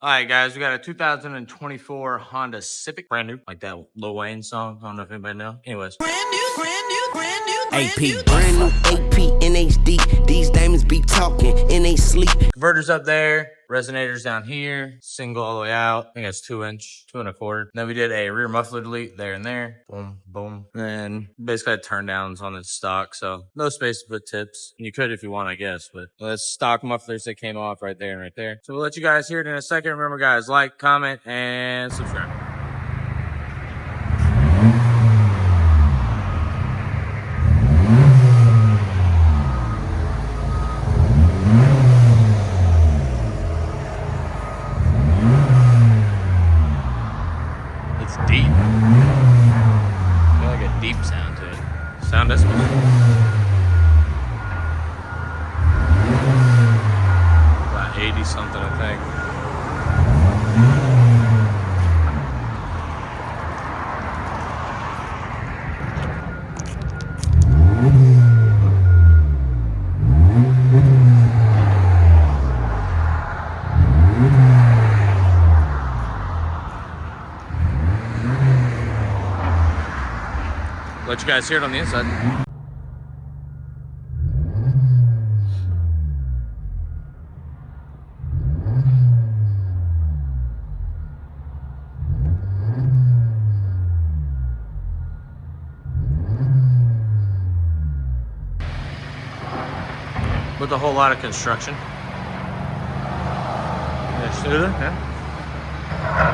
All right, guys, we got a 2024 Honda Civic, brand new, like that Lil Wayne song. I don't know if anybody know. Anyways, Brand new, brand new, brand new, AP, brand new AP in HD. These diamonds be talking in they sleep. Converters up there, resonators down here, single all the way out. I think that's 2-inch, 2 1/4. Then we did a rear muffler delete there and there. Boom, boom. And then basically had turn downs on the stock, so no space to put tips. You could if you want, I guess, but that's stock mufflers that came off right there and right there. So we'll let you guys hear it in a second. Remember, guys, like, comment, and subscribe. It's deep. Got like a deep sound to it. Sound decibel. About 80 something, I think. Let you guys hear it on the inside. With a whole lot of construction. Yeah.